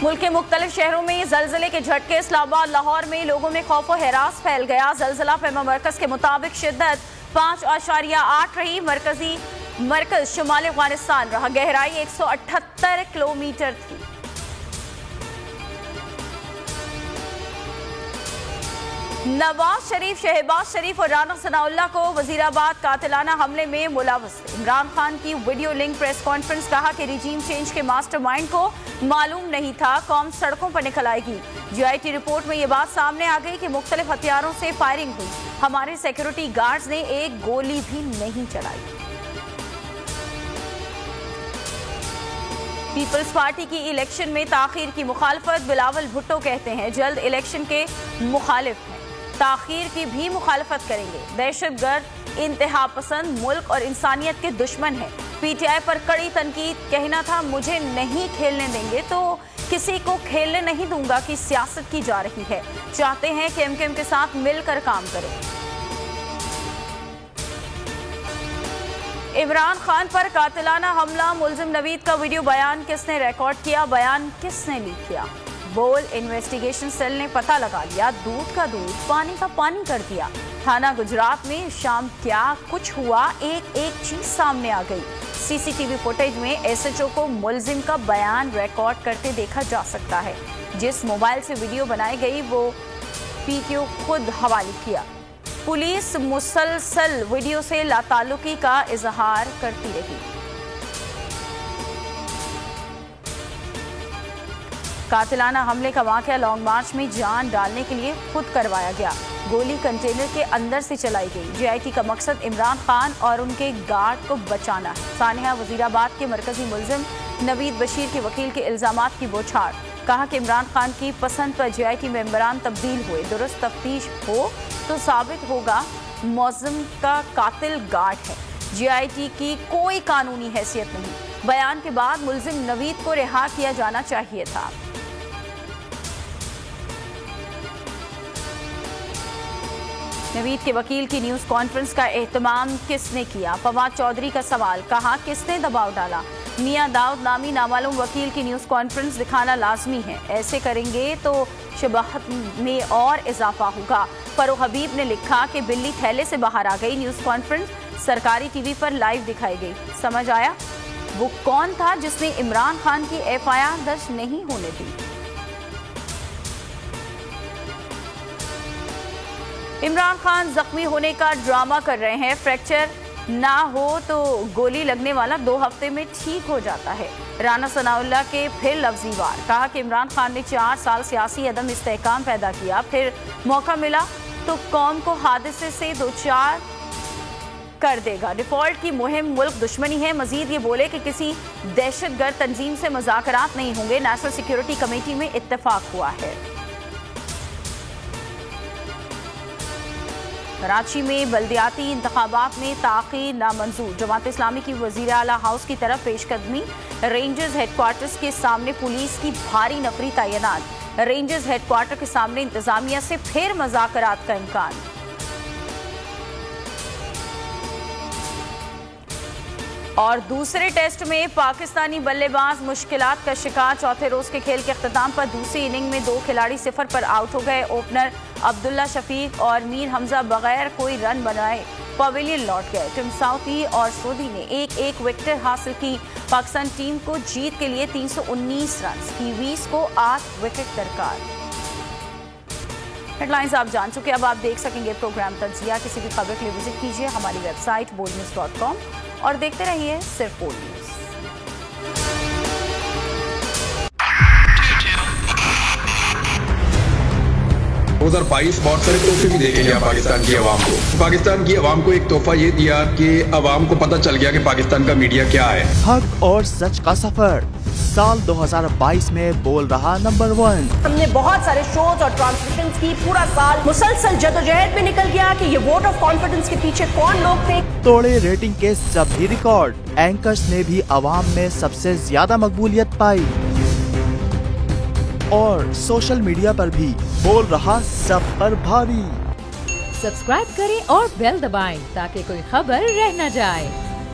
मुल्क के मुख्तलिफ शहरों में जलजले के झटके। इस्लामाबाद, लाहौर में लोगों में खौफ व हिरास फैल गया। जलजला पैमा मरकज के मुताबिक शिद्दत 5.8 रही। मरकज शुमाली अफगानिस्तान रहा। गहराई 178 किलोमीटर थी। नवाज शरीफ, शहबाज शरीफ और राना सनाउल्लाह को वजीराबाद कातिलाना हमले में मुलव्वस। इमरान खान की वीडियो लिंक प्रेस कॉन्फ्रेंस। कहा कि रिजीम चेंज के मास्टरमाइंड को मालूम नहीं था कौम सड़कों पर निकल आएगी। GIT रिपोर्ट में यह बात सामने आ गई कि मुख्तलिफ हथियारों से फायरिंग हुई। हमारे सिक्योरिटी गार्ड्स ने एक गोली भी नहीं चलाई। पीपल्स पार्टी की इलेक्शन में ताखीर की मुखालफत। बिलावल भुट्टो कहते हैं जल्द इलेक्शन के मुखालिफ हैं, ताखीर की भी मुखालफत करेंगे। दहशतगर्द, इंतहा पसंद, मुल्क और इंसानियत के दुश्मन है। PTI पर कड़ी तनकीद। कहना था मुझे नहीं खेलने देंगे तो किसी को खेलने नहीं दूंगा की सियासत की जा रही है। चाहते हैं कि MKM के साथ मिलकर काम करें। इमरान खान पर कातिलाना हमला। मुलजिम नवीद का वीडियो बयान किसने रिकॉर्ड किया, बयान किसने लीक किया? बोल इन्वेस्टिगेशन सेल ने पता लगा लिया। दूध का दूध, पानी का पानी कर दिया। थाना गुजरात में शाम क्या कुछ हुआ, एक एक चीज सामने आ गई। CCTV फुटेज में SHO को मुलजिम का बयान रिकॉर्ड करते देखा जा सकता है। जिस मोबाइल से वीडियो बनाई गई वो PQ खुद हवाले किया। पुलिस मुसलसल वीडियो से लाताल्लुकी का इजहार करती रही। कातिलाना हमले का वाकया लॉन्ग मार्च में जान डालने के लिए खुद करवाया गया। गोली कंटेनर के अंदर से चलाई गई। GIT का मकसद इमरान खान और उनके गार्ड को बचाना है। सानिया, वजीराबाद के मरकजी मुलजिम नवीद बशीर के वकील के इल्जामात की बौछार। कहा कि इमरान खान की पसंद पर GIT मेंबरान तब्दील हुए। दुरुस्त तफ्तीश हो तो साबित होगा मौजम का कातिल गार्ड है। GIT की कोई कानूनी हैसियत नहीं। बयान के बाद मुलजिम नवीद को रिहा किया जाना चाहिए था। नवीद के वकील की न्यूज कॉन्फ्रेंस का एहतमाम किसने किया? फवाद चौधरी का सवाल। कहा किसने दबाव डाला? मियां दाऊद नामी नामालूम वकील की न्यूज कॉन्फ्रेंस दिखाना लाजमी है। ऐसे करेंगे तो शबाहत में और इजाफा होगा। फरूख हबीब ने लिखा कि बिल्ली थैले से बाहर आ गई। न्यूज कॉन्फ्रेंस सरकारी TV पर लाइव दिखाई गई। समझ आया वो कौन था जिसने इमरान खान की FIR दर्ज नहीं होने दी। इमरान खान जख्मी होने का ड्रामा कर रहे हैं। फ्रैक्चर ना हो तो गोली लगने वाला 2 हफ्ते में ठीक हो जाता है। राना सनाउल्लाह के फिर लफ्जी वार। कहा कि इमरान खान ने 4 साल सियासी अदम इस्तेहकाम पैदा किया, फिर मौका मिला तो कौम को हादसे से 2-4 कर देगा। डिफॉल्ट की मुहिम मुल्क दुश्मनी है। मजीद ये बोले कि किसी दहशतगर्द तंजीम से मुज़ाकरात नहीं होंगे। नेशनल सिक्योरिटी कमेटी में इत्तेफाक हुआ है। कराची में बल्दियाती इंतखाबात में ताख़ीर नामंजूर। जमात इस्लामी की वज़ीर आला हाउस की तरफ पेशकदमी। रेंजर्स हेडक्वार्टर्स के सामने पुलिस की भारी नफरी तैनात। रेंजर्स हेडक्वार्टर के सामने इंतजामिया से फिर मुज़ाकरात का इम्कान। और दूसरे टेस्ट में पाकिस्तानी बल्लेबाज मुश्किलात का शिकार। चौथे रोज के खेल के अख्ताम पर दूसरी इनिंग में 2 खिलाड़ी 0 पर आउट हो गए। ओपनर अब्दुल्ला शफीक और मीर हमजा बगैर कोई रन बनाए पवेलियन लौट गए। टिम साउदी और सोदी ने 1-1 विकेट हासिल की। पाकिस्तान टीम को जीत के लिए 319 रन, कीवीज को 8 विकेट दरकार। हेडलाइंस आप जान चुके, अब आप देख सकेंगे प्रोग्राम तज्जिया। किसी भी खबर के लिए विजिट कीजिए हमारी वेबसाइट boldnews.com और देखते रहिए सिर्फ बोल्ड न्यूज। 2022 बहुत सारे तोहफे भी देके गया पाकिस्तान की आवाम को। पाकिस्तान की आवाम को एक तोहफा ये दिया कि आवाम को पता चल गया कि पाकिस्तान का मीडिया क्या है। हक और सच का सफर साल 2022 में बोल रहा नंबर 1। हमने बहुत सारे शोज और ट्रांसमिशंस की। पूरा साल मुसलसल जदोजहद में निकल गया कि ये वोट ऑफ कॉन्फिडेंस के पीछे कौन लोग थे। तोड़े रेटिंग के सभी रिकॉर्ड। एंकर्स ने भी आवाम में सबसे ज्यादा मकबूलियत पाई और सोशल मीडिया पर भी बोल रहा सब पर भारी। सब्सक्राइब करें और बेल दबाएं ताकि कोई खबर रह न जाए।